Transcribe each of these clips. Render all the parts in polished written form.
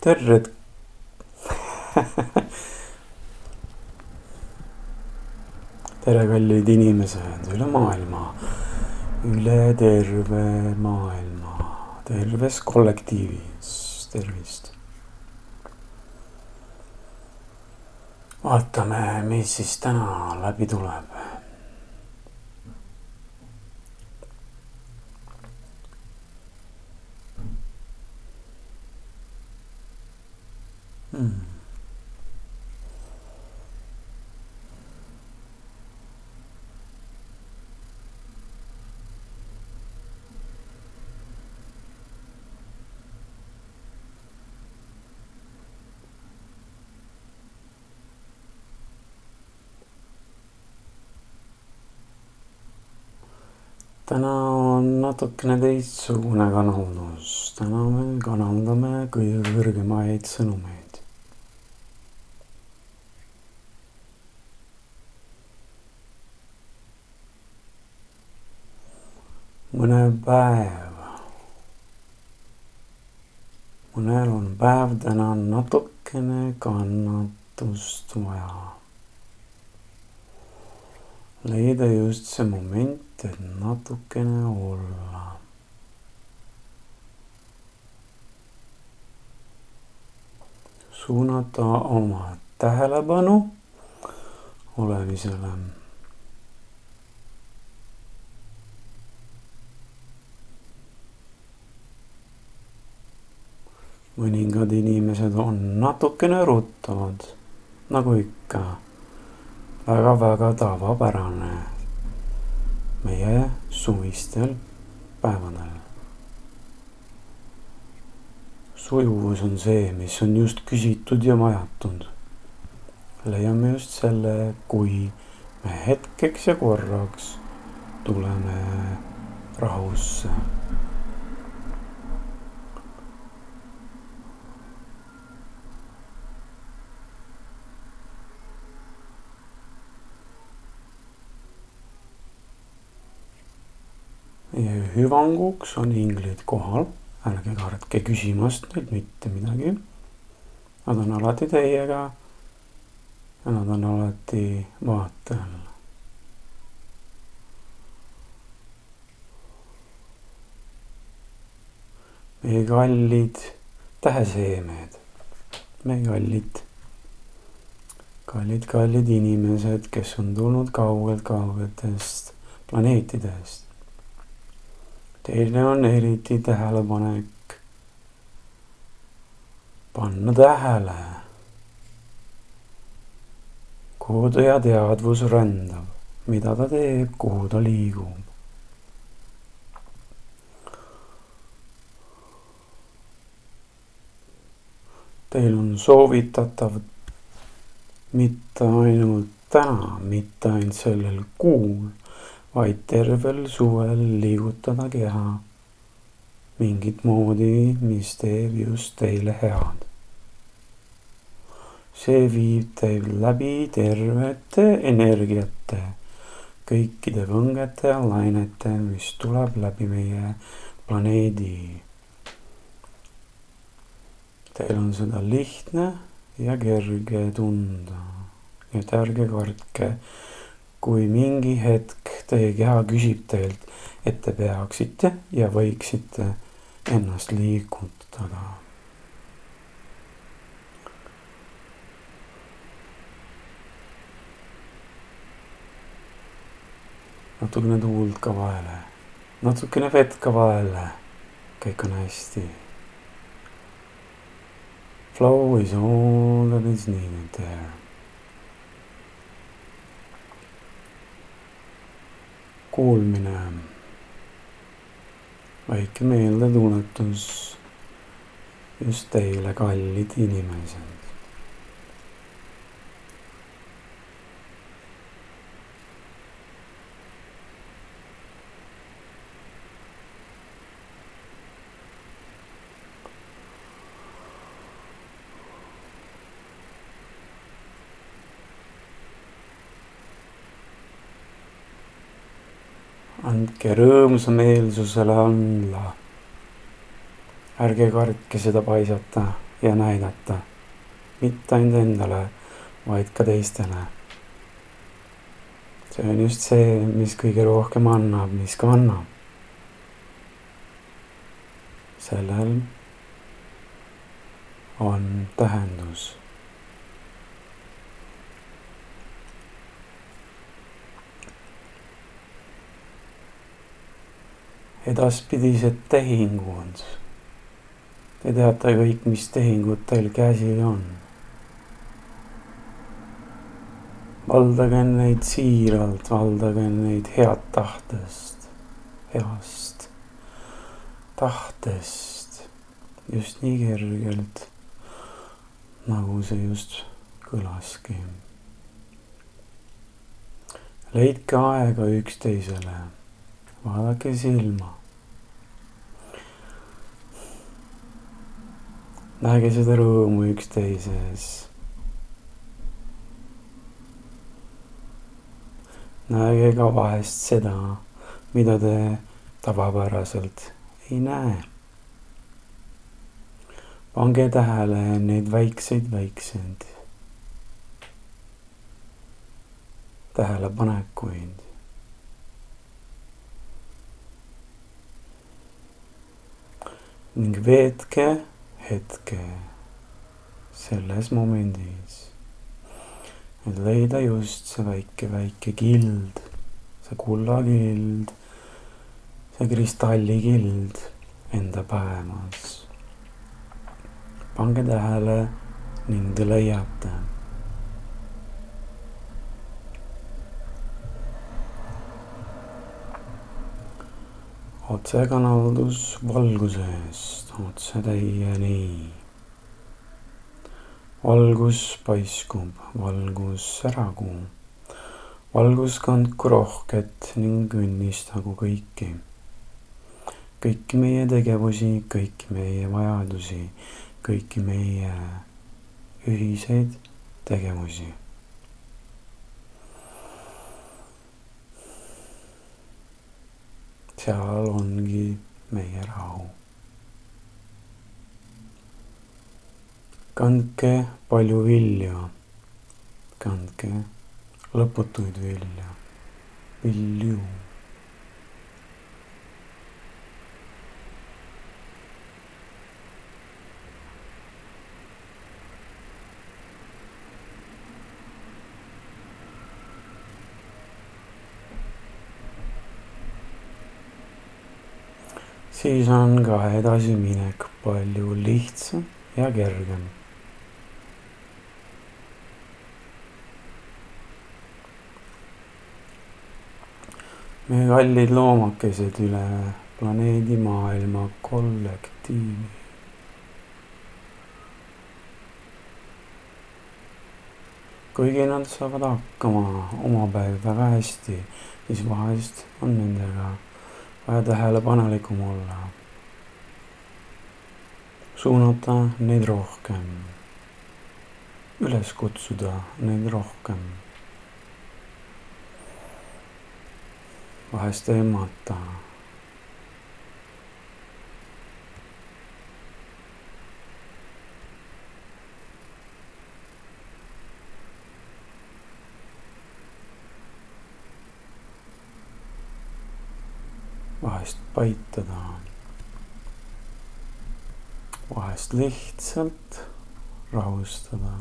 Terved tere, kallid inimesed üle maailma, üle terve maailma, terves kollektiivis, tervist. Vaatame, mis siis täna läbi tuleb. Täna on natukene teistsugune kanaldus. Täna me kanaldame kõige kõrgemaid sõnumeid. Mõnel on päev täna natukene kannatust vaja. Leida just see moment, et natukene olla. Suunata oma tähelepanu olemisele. Mõningad inimesed on natukene ruttavad, nagu ikka. Väga tavapärane meie suvistel päevadel. Sujuvus on see, mis on just küsitud ja vajatud. Leiame just selle, kui me hetkeks ja korraks tuleme rahusse. Ja hüvanguks on inglid kohal, ärge kartke küsimast nüüd mitte midagi. Nad on alati teiega ja nad on alati vaatel. Meie kallid täheseemed, meie kallid inimesed, kes on tulnud kaugetest planeetidest. Teile on eriti tähelepanek panna tähele, kuhu teie teadvus rändab, mida ta teeb, kuhu ta liigub. Teil on soovitatav mitte ainult täna, mitte ainult sellel kuul, vaid tervel suvel liigutada keha mingit moodi, mis teeb just teile head. See viib teil läbi tervete energiate, kõikide võngete ja lainete, mis tuleb läbi meie planeedi. Teil on seda lihtne ja kerge tunda, nii et ärge kartke, kui mingi hetk teie keha küsib teilt, et te peaksite ja võiksite ennast liigutada. Natukene tuult ka vahele, natukene vett ka vahele, kõik on hästi. Flow is all that is needed there. Kuulmine, väike meeldetuletus just teile, kallid inimesed. Andke rõõmsa meelsusele alla. Ärge kartke seda paisata, ja näidata, mitte ainult endale, vaid ka teistele. See on just see, mis kõige rohkem annab, mis kannab. Sellel on tähendus. Edaspidised tehingud. Te teate kõik, mis tehingud teil käsil on. Valdage neid siiralt, valdage neid head tahtest, heast tahtest, just nii kergelt, nagu see just kõlaski. Leidke aega üksteisele, vaadake silma. Näge seda rõõmu üksteises. Näge ka vahest seda, mida te tavapäraselt ei näe. Pange tähele neid väikseid tähelepanekuid. Ning veetke hetke selles momendis, et leida just see väike kild, see kullakild, see kristallikild enda päevas. Pange tähele ning te leiate. Otsekanaldus valgusest, otse teieni. Valgus paiskub, valgus säragu. Valgus kandku rohket ning õnnistagu kõiki. Kõiki meie tegevusi, kõiki meie vajadusi, kõiki meie ühiseid tegevusi. Seal ongi meie rahu. Kandke palju vilja, kandke lõputuid vilju. Siis on ka edasiminek palju lihtsam ja kergem. Meie kallid loomakesed üle planeedi maailma kollektiivi. Kuigi nad saavad hakkama oma päev väga hästi, siis vahest on nendega vaja tähelepanelikum olla. Suunata neid rohkem. Üles kutsuda neid rohkem. Vahest emmata. Vahest paitada. Vahest lihtsalt rahustada.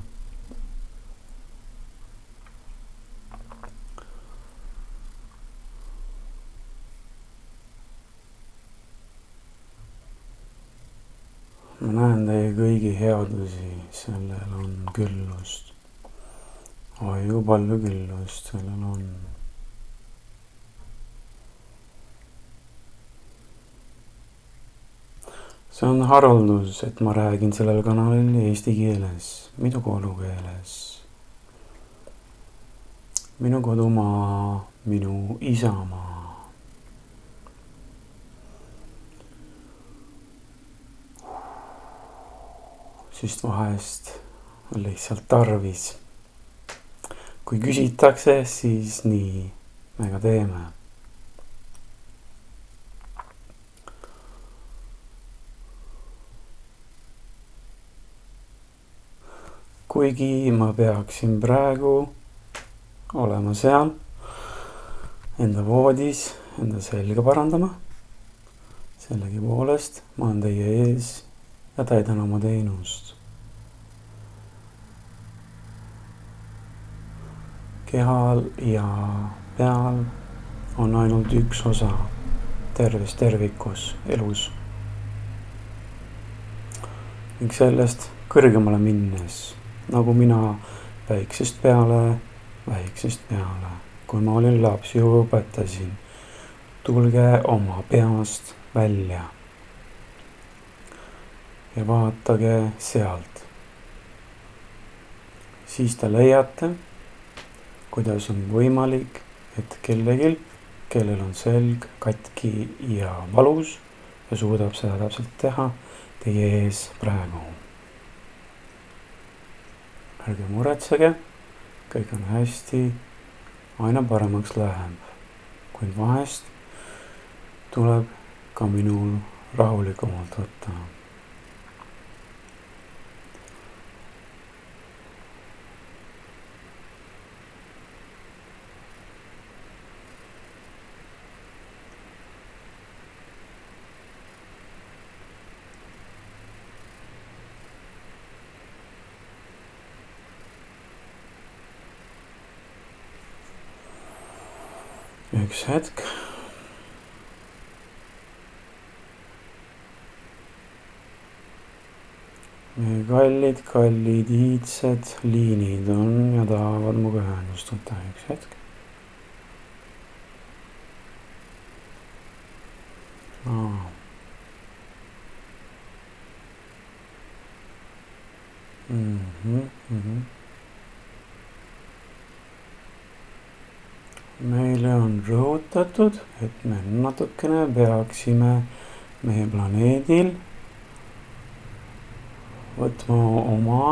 Ma näen teie kõigi headusi, sellel on küllust. Oi, kui palju küllust sellel on. See on haruldus, et ma räägin sellel kanalil eesti keeles, minu kodukeeles. Minu kodumaa, minu isamaa. Sest vahest on lihtsalt tarvis. Kui küsitakse, siis nii me ka teeme. kuigi ma peaksin praegu olema seal enda voodis, enda selga parandama. Sellegipoolest ma olen teie ees ja täidan oma teenust. Kehal ja peal on ainult üks osa terves tervikus elus. Ning sellest kõrgemale minnes, nagu mina väiksest peale, kui ma olin laps, ju õpetasin, tulge oma peast välja ja vaatage sealt. Siis te leiate, kuidas on võimalik, et kellelgi, kellel on selg katki ja valus ja suudab seda täpselt teha teie ees praegu. Ärge muretsege, kõik on hästi, aina paremaks läheb, kuid vahest tuleb ka minul rahulikumalt võtta. Üks hetk. Meie kallid iidsed liinid on ja tahavad muga ühendust võtta. Üks hetk. Meile on rõhutatud, et me natukene peaksime meie planeedil võtma oma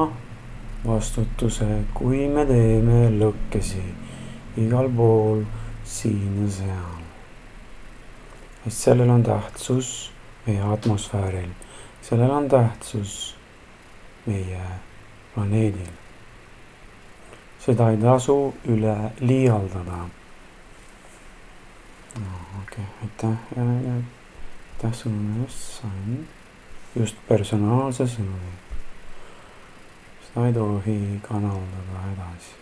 vastutuse, kui me teeme lõkkesi igal pool siin ja seal. Sest sellel on tähtsus meie atmosfääril, sellel on tähtsus meie planeedil. Seda ei tasu üle liialdada. Okei, aitäh sõnumi eest, sain just personaalse sõnumi. Seda ei tohi kanaldada edasi.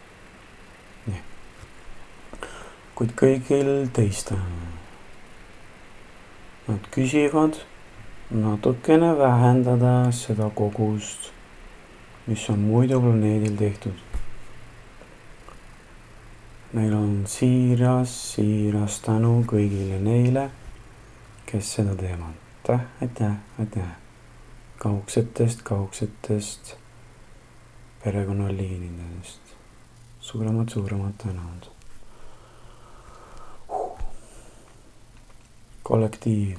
Nii. Kuid kõigil teistel nad küsivad natukene vähendada seda kogust, mis on muidu planeedil tehtud. Neil on siiras tänu kõigile neile, kes seda teevad. Aitäh. Kaugsetest perekonnaliinidest. Suuremad tänud. Kollektiiv.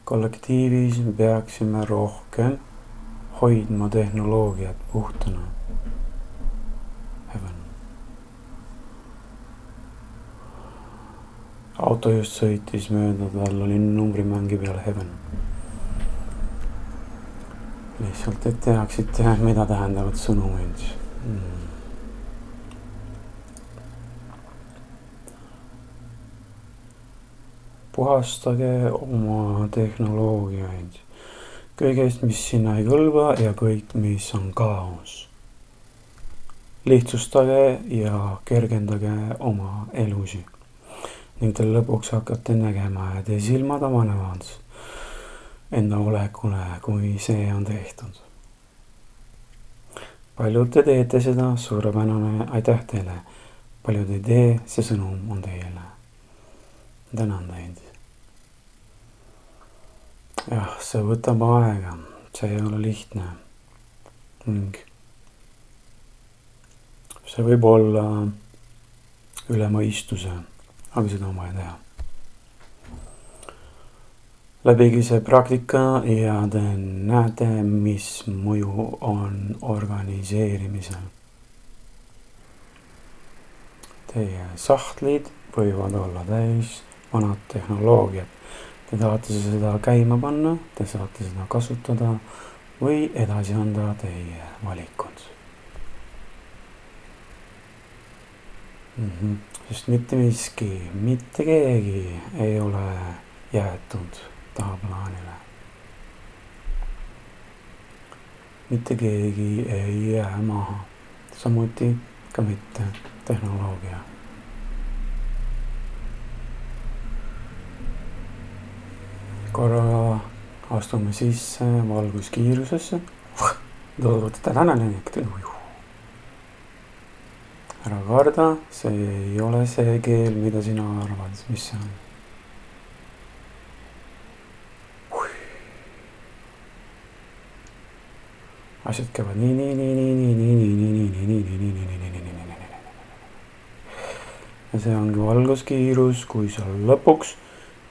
Kollektiivis peaksime rohkem hoidma tehnoloogiat puhtana. Heaven. Auto just sõitis mööda, tal oli numbrimängi peal Heaven. Lihtsalt, et teaksite, mida tähendavad sõnumid. Puhastage oma tehnoloogiaid, kõigest, mis sinna ei kõlba ja kõik, mis on kaos. Lihtsustage ja kergendage oma elusi ning te lõpuks hakkate nägema, et teie silmad avanevad enda olekule, kui see on tehtud. Paljud te teete seda, suurepärane, aitäh teile. Paljud ei tee, see sõnum on teile. Tänan teid. Jah, see võtab aega, see ei ole lihtne. See võib olla üle mõistuse, aga seda on vaja teha. Läbigi see praktika ja te näete, mis mõju on organiseerimisel. Teie sahtlid võivad olla täis vanad tehnoloogiad. Te tahate seda käima panna, te saate seda kasutada või edasi anda teie valikud. Sest mitte miski, mitte keegi ei ole jäetud tahaplaanile. Mitte keegi ei jää maha, samuti ka mitte tehnoloogia. Korra astume sisse valguskiirusesse. Ära karda, see ei ole see keel, mida sina arvad, mis see on. Asjad käivad nii. Ja see ongi valguskiirus, kui sa lõpuks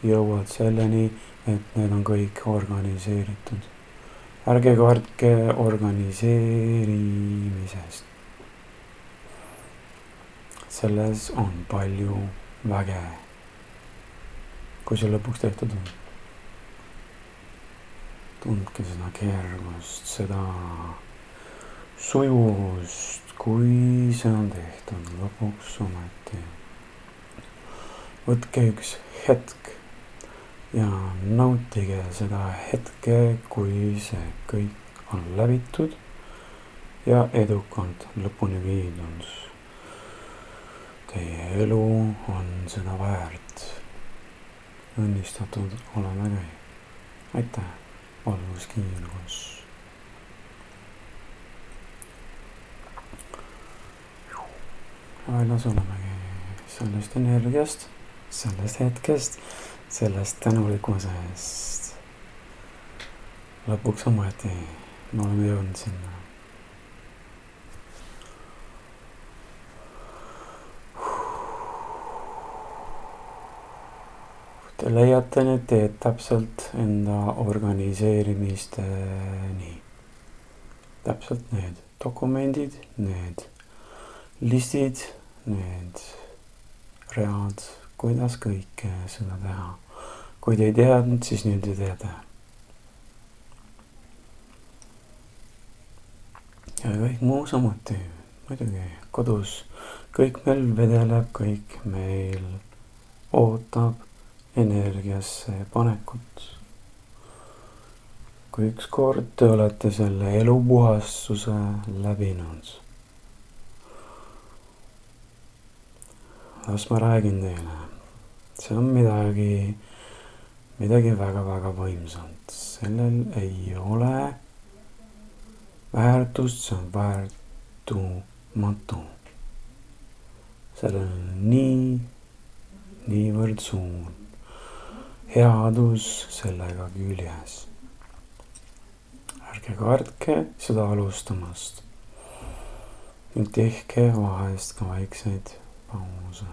jõuad selleni, et need on kõik organiseeritud. Ärge kartke organiseerimisest. Selles on palju väge, kui see lõpuks tehtud on. Tundke seda kergust, seda sujuvust, kui see on tehtud lõpuks ometi. Võtke üks hetk ja nautige seda hetke, kui see kõik on läbitud ja edukalt lõpuni viidud. Teie elu on seda väärt. Õnnistatud oleme kõik. Aitäh, valguskiirus. Väljas olemegi sellest energiast, sellest hetkest, sellest tänulikkusest. Lõpuks ometi me oleme jõudnud sinna. Te leiate need teed täpselt enda organiseerimisteni. Täpselt need dokumendid, need listid, need read, kuidas kõike seda teha. Kui te ei teadnud, siis nüüd te teate. Ja kõik muu samuti, muidugi kodus. Kõik meil vedeleb, kõik meil ootab energiasse panekut. Kui ükskord te olete selle elupuhastuse läbinud, las ma räägin teile. See on midagi väga võimsat. Sellel ei ole väärtust, see on väärtumatu. Sellel on niivõrd suur headus sellega küljes. Ärge kartke seda alustamast. Ning tehke vahest ka väikseid pause.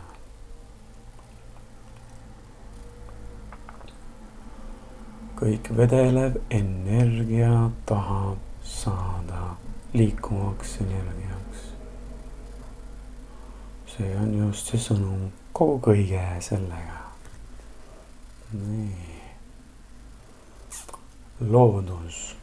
Kõik vedelev energia tahab saada liikumaks energiaks. See on just see sõnum kogu kõige sellega. Nii. Loodus.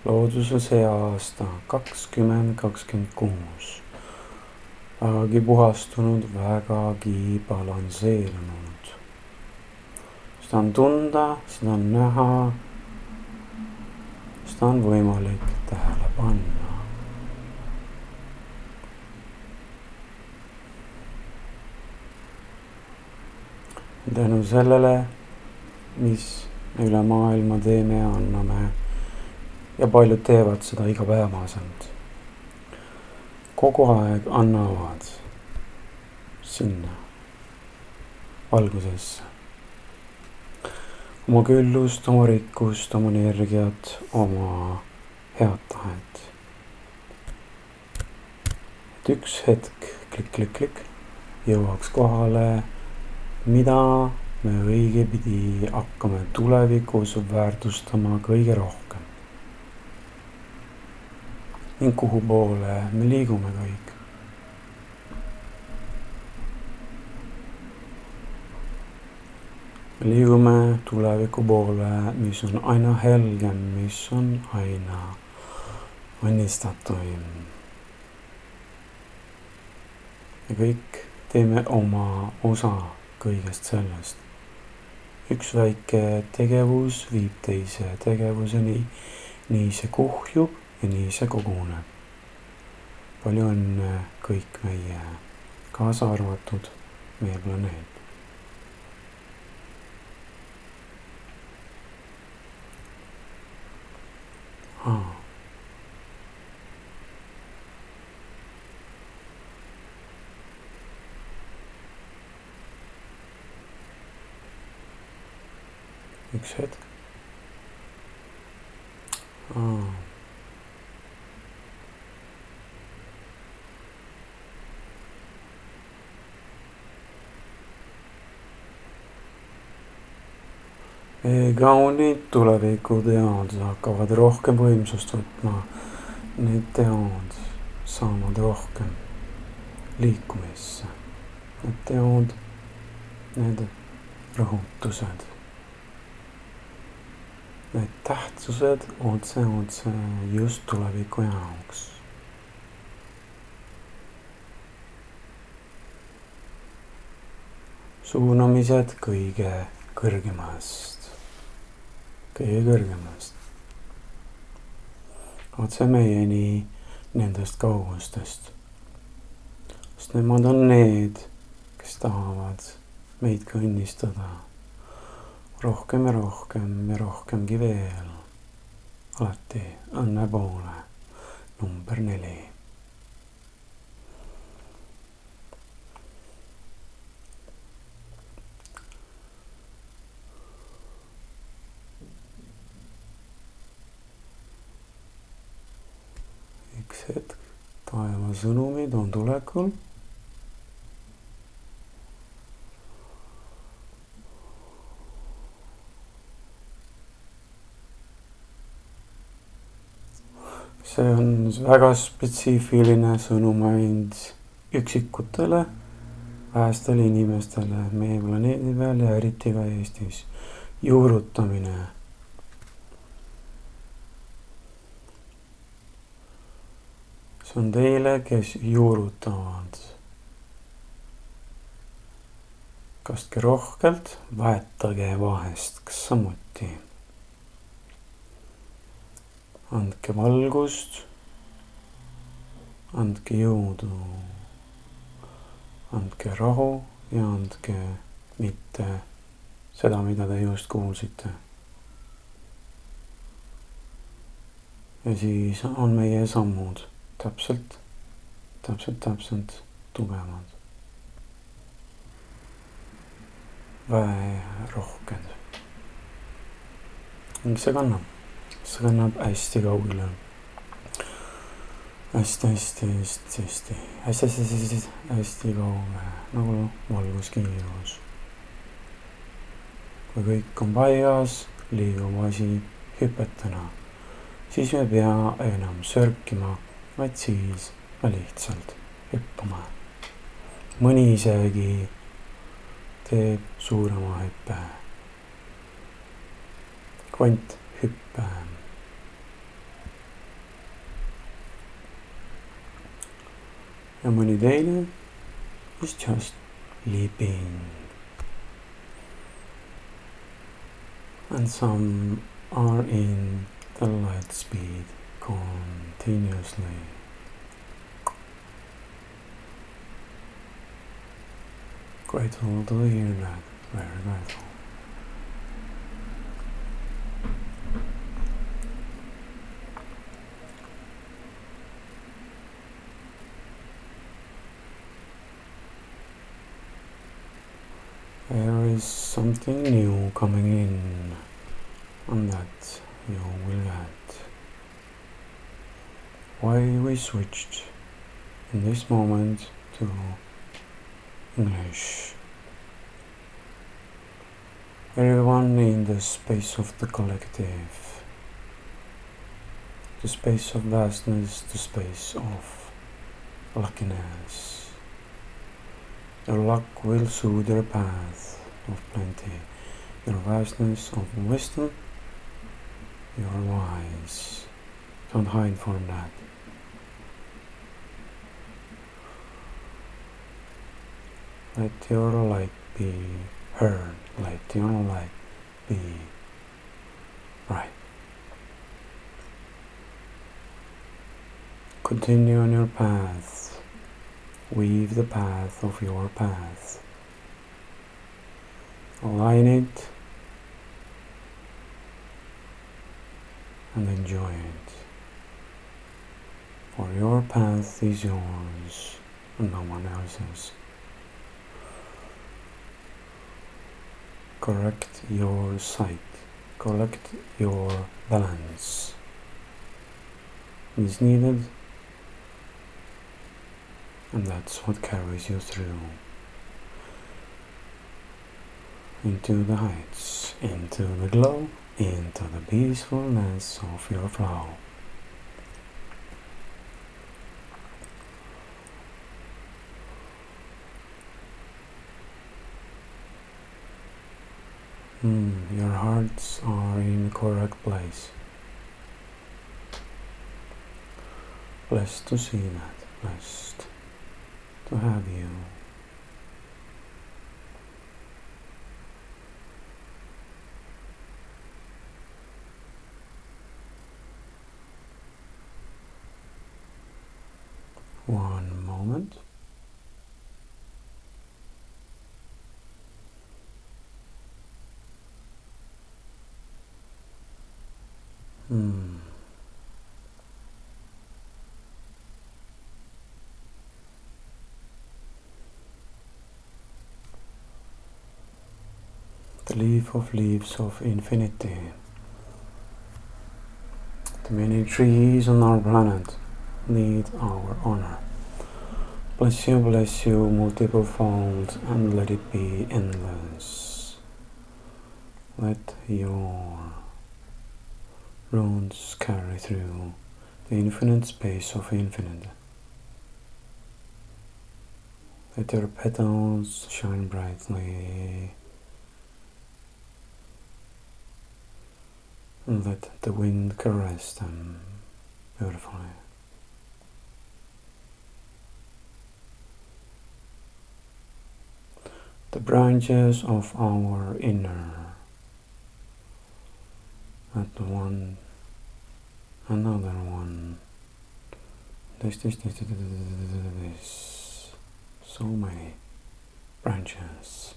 Loodus on see aasta 2026. Vägagi puhastunud, vägagi balansseerunud. Seda on tunda, seda on näha, seda on võimalik tähele panna. Tänu sellele, mis üle maailma teeme ja anname ja paljud teevad seda igapäevaselt. Kogu aeg annavad sinna valgusesse oma küllust, oma rikkust, oma energiat, oma head tahet. Et üks hetk klikk jõuaks kohale, mida me õigepidi hakkame tulevikus väärtustama kõige rohkem. ning kuhu poole me liigume kõik. Me liigume tuleviku poole, mis on aina helgem, mis on aina õnnistatuim. Me kõik teeme oma osa kõigest sellest. Üks väike tegevus viib teise tegevuseni, nii see kuhjub ja nii see koguneb. Palju õnne kõik meie, kaasa arvatud meie planeet. Üks hetk. Kaunid tulevikuteod hakkavad rohkem võimsust võtma. Need teod saavad rohkem liikumisse. Need teod, need rõhutused. Need tähtsused otse just tuleviku jaoks. Suunamised kõige kõrgemast. Otse meieni nendest kaugustest. Sest nemad on need, kes tahavad meid ka õnnistada. Rohkem ja rohkemgi veel. Alati õnne poole. Number 4. Üks hetk, taeva sõnumid on tulekul. See on väga spetsiifiline sõnum ainult üksikutele, vähestele inimestele meie planeedi peal ja eriti ka Eestis. Juurutamine. See on teile, kes juurutavad. Kastke rohkelt, vahetage vahest samuti. Andke valgust, andke jõudu, andke rahu ja andke mitte seda, mida te just kuulsite. Ja siis on meie sammud täpselt tugevad. Väe rohkem. Mis see kannab? See kannab hästi kaugele. Hästi kauge, nagu valguskiirus. Kui kõik on paigas, liigub asi hüpetena. Siis me ei pea enam sörkima, vaid siis me lihtsalt hüppama. Mõni isegi teeb suurema hüppe. Kvanthüppe. Ja mõni teine is just leaping. And some are in the light speed continuously. Grateful to hear that. Very grateful. There is something new coming in, and that you will get. Why we switched in this moment to English. Everyone in the space of the collective the space of vastness, the space of luckiness. Your luck will soothe your path of plenty. Your vastness of wisdom, you are wise. Don't hide from that. Let your light be heard. Let your light be right. Continue on your path. Weave the path of your path. Align it and enjoy it. For your path is yours and no one else's. Correct your sight. Correct your balance. It is needed, and that's what carries you through. Into the heights, into the glow, into the peacefulness of your flow. Your hearts are in the correct place. Blessed to see that, blessed to have you. One moment. The leaf of leaves of infinity. The many trees on our planet need our honor. Bless you, multiple fold, and let it be endless. Let your runes carry through the infinite space of infinite. Let your petals shine brightly, and let the wind caress them beautifully. The branches of our inner, that one, another one, this, so many branches.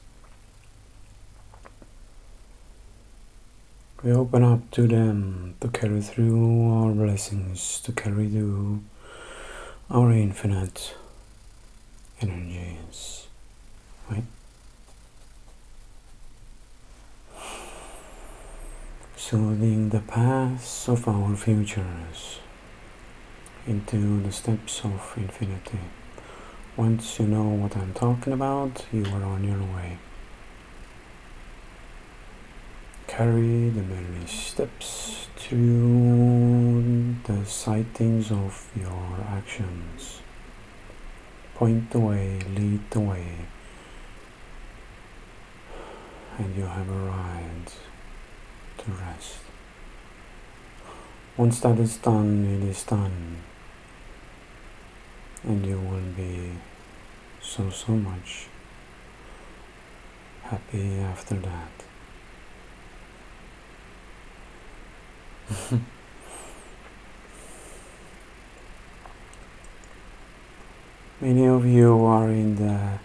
We open up to them to carry through our blessings, to carry through our infinite energies, right? Soothing the paths of our futures into the steps of infinity. Once you know what I'm talking about, you are on your way. Carry the many steps to the sightings of your actions. Point the way, lead the way, and you have arrived to rest. Once that is done, it is done, and you will be so much happy after that. Many of you are in the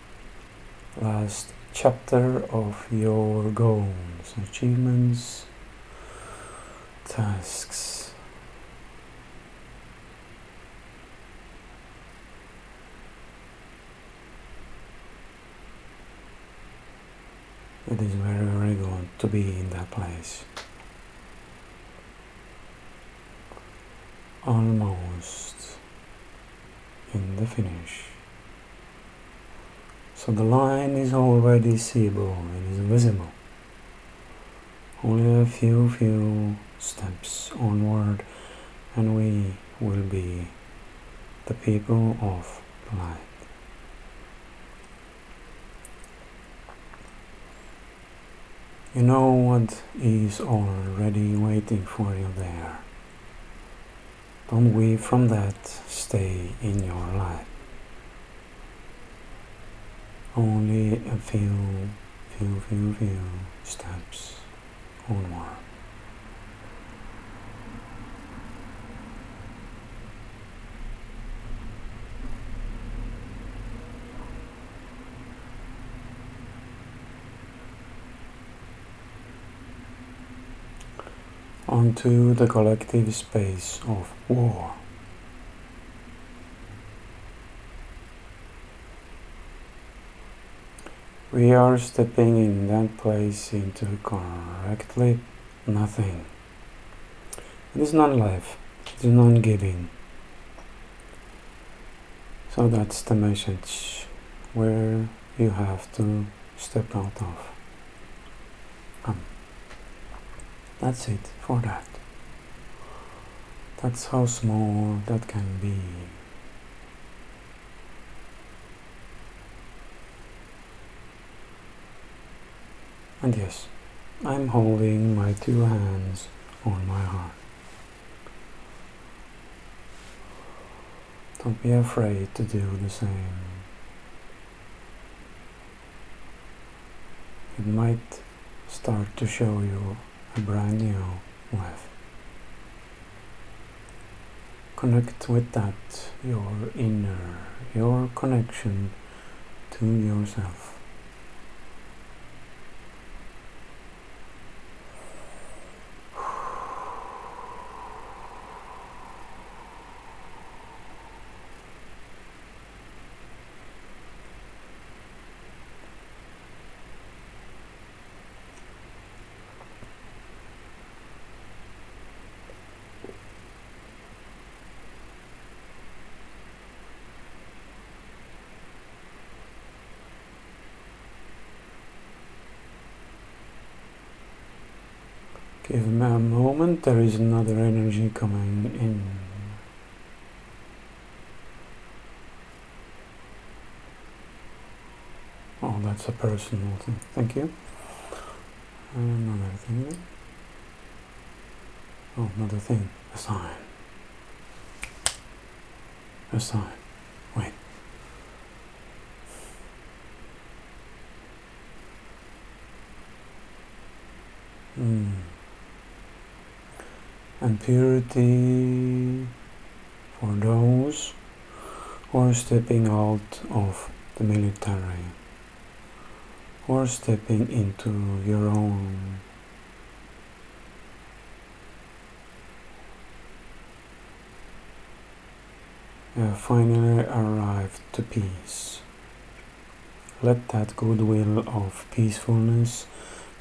last chapter of your goals, achievements, tasks. It is very good to be in that place. Almost in the finish. So the line is already seeable, it is visible. Only a few steps onward and we will be the people of light. You know what is already waiting for you there. Don't weave from that, stay in your life. Only a few steps onward. Onto the collective space of war. We are stepping in that place into correctly nothing. It is non-life, it is non-giving. So that's the message where you have to step out of. That's it for that. That's how small that can be. And yes, I'm holding my two hands on my heart. Don't be afraid to do the same. It might start to show you a brand new life. Connect with that, your connection to yourself. Give me a moment, there is another energy coming in. Oh, that's a personal thing. Thank you. Another thing. Oh, another thing. A sign. A sign. Wait. And purity for those who are stepping out of the military, who are stepping into your own finally arrived to peace. Let that goodwill of peacefulness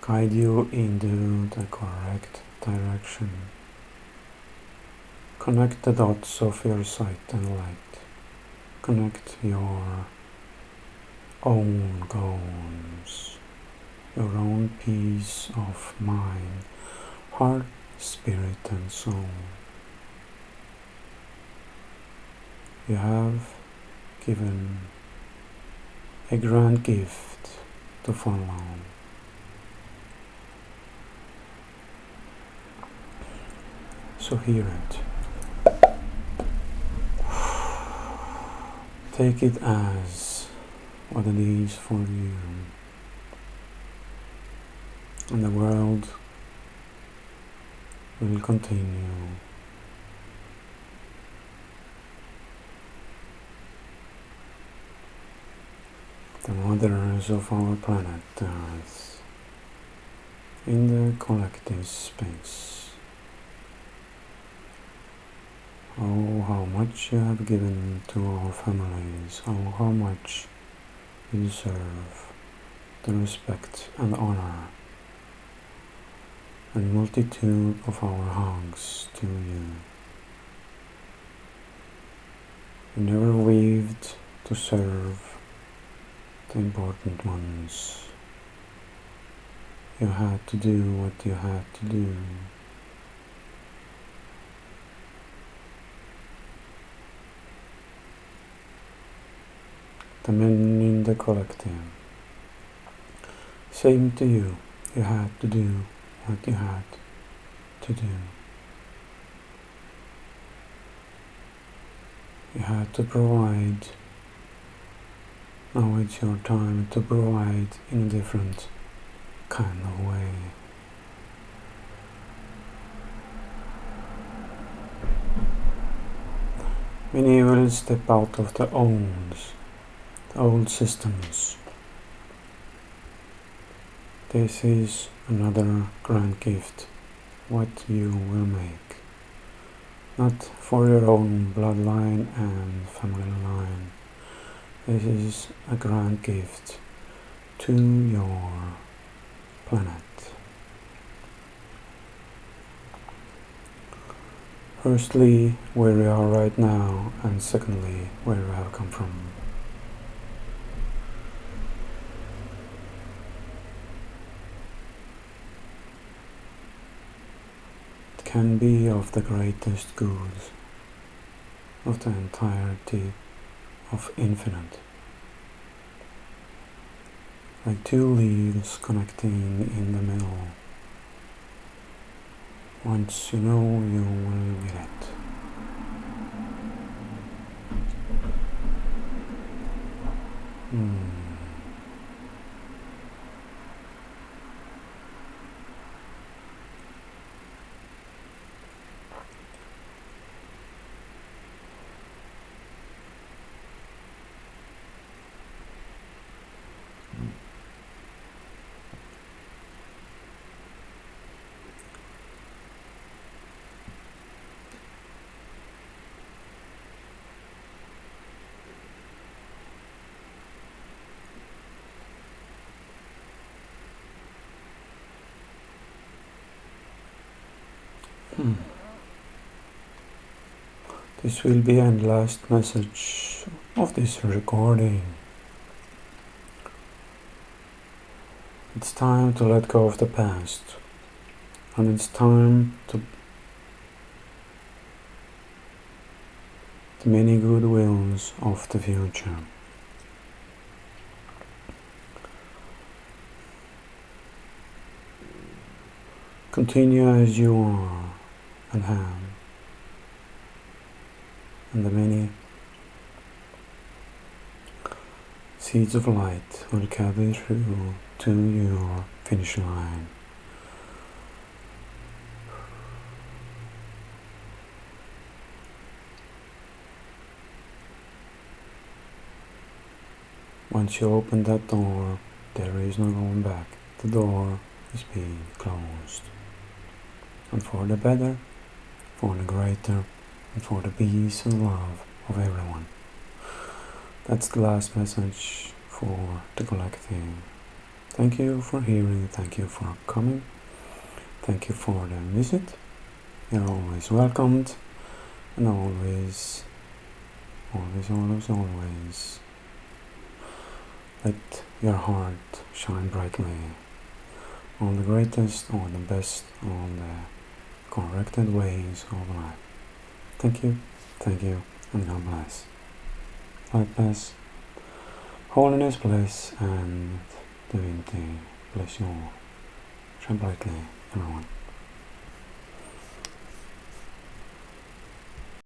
guide you into the correct direction. Connect the dots of your sight and light. Connect your own goals, your own peace of mind, heart, spirit and soul. You have given a grand gift to follow. So hear it. Take it as what it is for you. And the world will continue. The mothers of our planet Earth in the collective space. Oh, how much you have given to our families, oh, how much you deserve the respect and honor and multitude of our hugs to you. You never weaved to serve the important ones. You had to do what you had to do. the men in the collective. Same to you. You had to do what you had to do. You had to provide. Now it's your time to provide in a different kind of way. Many will step out of the old systems. This is another grand gift, what you will make. Not for your own bloodline and family line. This is a grand gift to your planet. Firstly, where we are right now, and secondly, where we have come from. It can be of the greatest good, of the entirety of infinite. Like two leaves connecting in the middle. Once you know, you will get it. This will be the last message of this recording. It's time to let go of the past, and it's time to the many good wills of the future. Continue as you are and have, and the many seeds of light will carry through to your finish line. Once you open that door, there is no going back. The door is being closed. And for the better, for the greater, and for the peace and love of everyone. That's the last message for the collective. Thank you for hearing, thank you for coming, thank you for the visit. You're always welcomed, and always let your heart shine brightly. All the greatest, all the best, all the corrected ways of life. Thank you, and God bless. Light bless, holiness bless, and divinity bless you all. Shine brightly, everyone.